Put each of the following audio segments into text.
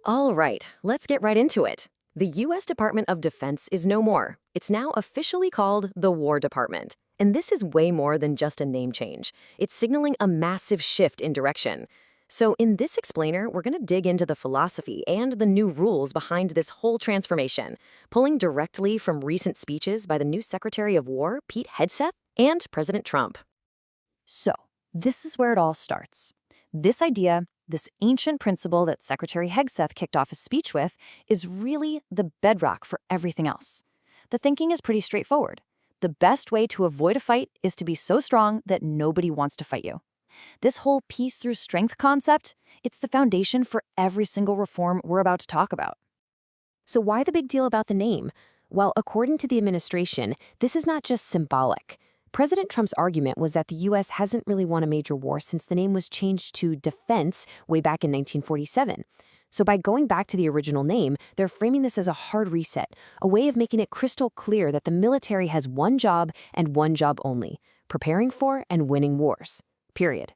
All right, let's get right into it. The U.S. Department of Defense is no more. It's now officially called the War Department. And this is way more than just a name change. It's signaling a massive shift in direction. So in this explainer, we're going to dig into the philosophy and the new rules behind this whole transformation, pulling directly from recent speeches by the new Secretary of War, Pete Hegseth, and President Trump. So, this is where it all starts. This idea, this ancient principle that Secretary Hegseth kicked off his speech with, is really the bedrock for everything else. The thinking is pretty straightforward. The best way to avoid a fight is to be so strong that nobody wants to fight you. This whole peace through strength concept, it's the foundation for every single reform we're about to talk about. So why the big deal about the name? Well, according to the administration, this is not just symbolic. President Trump's argument was that the U.S. hasn't really won a major war since the name was changed to defense way back in 1947. So by going back to the original name, they're framing this as a hard reset, a way of making it crystal clear that the military has one job and one job only: preparing for and winning wars. Period.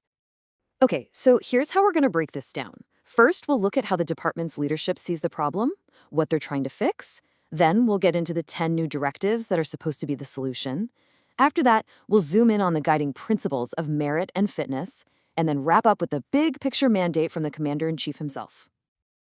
Okay, so here's how we're going to break this down. First, we'll look at how the department's leadership sees the problem, what they're trying to fix. Then we'll get into the 10 new directives that are supposed to be the solution. After that, we'll zoom in on the guiding principles of merit and fitness, and then wrap up with the big picture mandate from the commander-in-chief himself.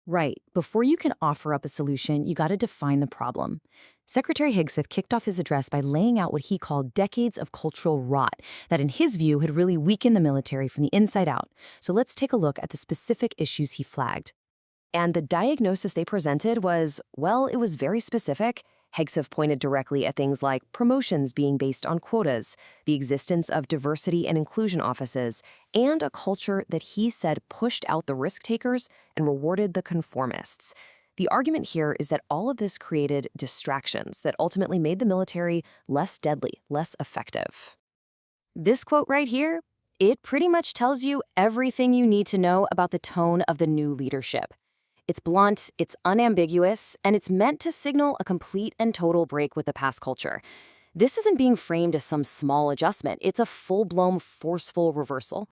Right, before you can offer up a solution, you got to define the problem. Secretary Hegseth kicked off his address by laying out what he called decades of cultural rot that, in his view, had really weakened the military from the inside out. So let's take a look at the specific issues he flagged. And the diagnosis they presented was, well, it was very specific. Hegseth pointed directly at things like promotions being based on quotas, the existence of diversity and inclusion offices, and a culture that he said pushed out the risk takers and rewarded the conformists. The argument here is that all of this created distractions that ultimately made the military less deadly, less effective. This quote right here, it pretty much tells you everything you need to know about the tone of the new leadership. It's blunt, it's unambiguous, and it's meant to signal a complete and total break with the past culture. This isn't being framed as some small adjustment. It's a full-blown, forceful reversal.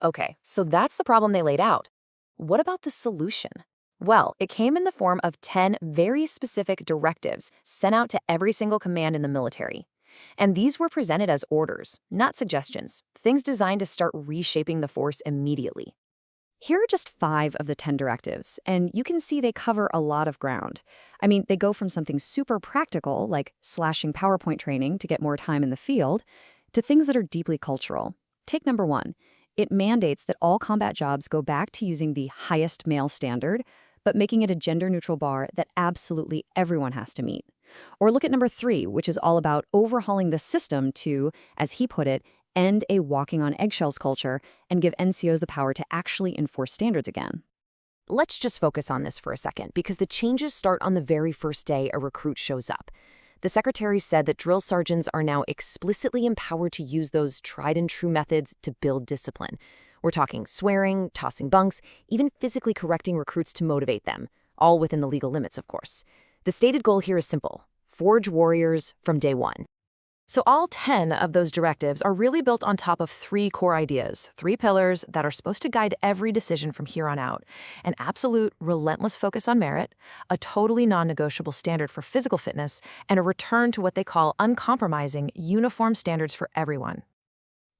Okay, so that's the problem they laid out. What about the solution? Well, it came in the form of 10 very specific directives sent out to every single command in the military. And these were presented as orders, not suggestions, things designed to start reshaping the force immediately. Here are just 5 of the 10 directives, and you can see they cover a lot of ground. I mean, they go from something super practical, like slashing PowerPoint training to get more time in the field, to things that are deeply cultural. Take number 1. It mandates that all combat jobs go back to using the highest male standard, but making it a gender-neutral bar that absolutely everyone has to meet. Or look at number 3, which is all about overhauling the system to, as he put it, end a walking on eggshells culture and give NCOs the power to actually enforce standards again. Let's just focus on this for a second, because the changes start on the very first day a recruit shows up. The secretary said that drill sergeants are now explicitly empowered to use those tried-and-true methods to build discipline. We're talking swearing, tossing bunks, even physically correcting recruits to motivate them, all within the legal limits, of course. The stated goal here is simple: forge warriors from day one. So all 10 of those directives are really built on top of 3 core ideas, 3 pillars that are supposed to guide every decision from here on out: an absolute, relentless focus on merit, a totally non-negotiable standard for physical fitness, and a return to what they call uncompromising, uniform standards for everyone.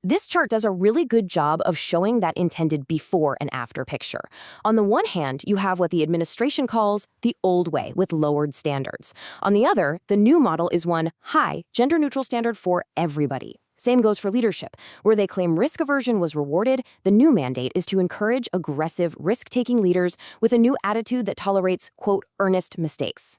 This chart does a really good job of showing that intended before and after picture. On the one hand, you have what the administration calls the old way with lowered standards. On the other, the new model is one high, gender-neutral standard for everybody. Same goes for leadership. Where they claim risk aversion was rewarded, the new mandate is to encourage aggressive, risk-taking leaders with a new attitude that tolerates, quote, earnest mistakes.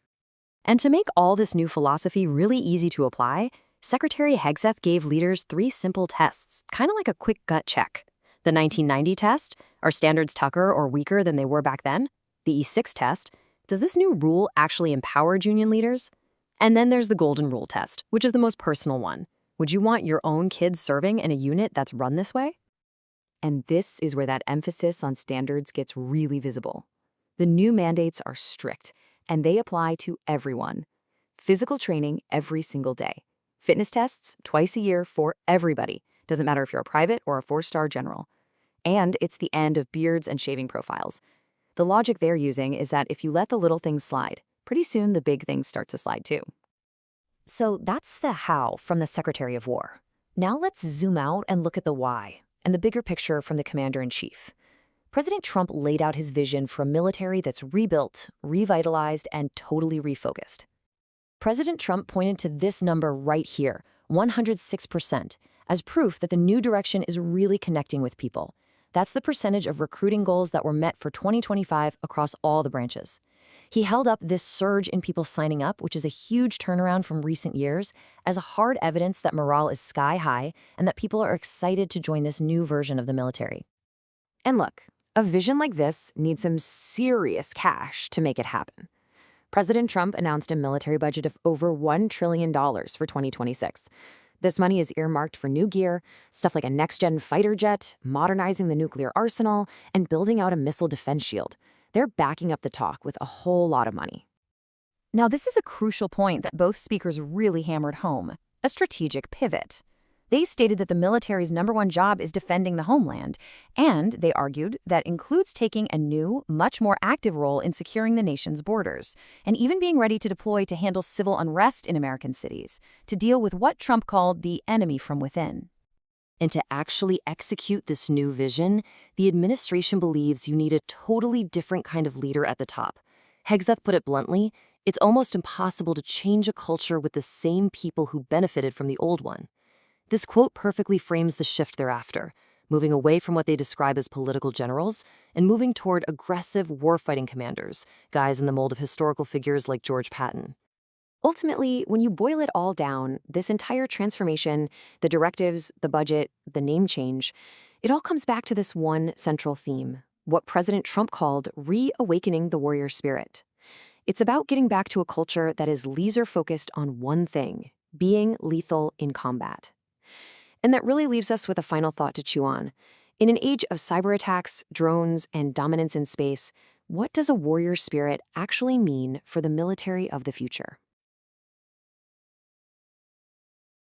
And to make all this new philosophy really easy to apply, Secretary Hegseth gave leaders 3 simple tests, kind of like a quick gut check. The 1990 test: are standards tougher or weaker than they were back then? The E6 test: does this new rule actually empower union leaders? And then there's the golden rule test, which is the most personal one. Would you want your own kids serving in a unit that's run this way? And this is where that emphasis on standards gets really visible. The new mandates are strict, and they apply to everyone. Physical training every single day. Fitness tests twice a year for everybody. Doesn't matter if you're a private or a 4-star general. And it's the end of beards and shaving profiles. The logic they're using is that if you let the little things slide, pretty soon the big things start to slide too. So that's the how from the Secretary of War. Now let's zoom out and look at the why, and the bigger picture from the Commander-in-Chief. President Trump laid out his vision for a military that's rebuilt, revitalized, and totally refocused. President Trump pointed to this number right here, 106%, as proof that the new direction is really connecting with people. That's the percentage of recruiting goals that were met for 2025 across all the branches. He held up this surge in people signing up, which is a huge turnaround from recent years, as a hard evidence that morale is sky high and that people are excited to join this new version of the military. And look, a vision like this needs some serious cash to make it happen. President Trump announced a military budget of over $1 trillion for 2026. This money is earmarked for new gear, stuff like a next-gen fighter jet, modernizing the nuclear arsenal, and building out a missile defense shield. They're backing up the talk with a whole lot of money. Now, this is a crucial point that both speakers really hammered home, a strategic pivot. They stated that the military's #1 job is defending the homeland, and they argued that includes taking a new, much more active role in securing the nation's borders, and even being ready to deploy to handle civil unrest in American cities, to deal with what Trump called the enemy from within. And to actually execute this new vision, the administration believes you need a totally different kind of leader at the top. Hegseth put it bluntly, it's almost impossible to change a culture with the same people who benefited from the old one. This quote perfectly frames the shift they're after, moving away from what they describe as political generals and moving toward aggressive warfighting commanders, guys in the mold of historical figures like George Patton. Ultimately, when you boil it all down, this entire transformation, the directives, the budget, the name change, it all comes back to this one central theme, what President Trump called reawakening the warrior spirit. It's about getting back to a culture that is laser-focused on one thing, being lethal in combat. And that really leaves us with a final thought to chew on. In an age of cyber attacks, drones, and dominance in space, what does a warrior spirit actually mean for the military of the future?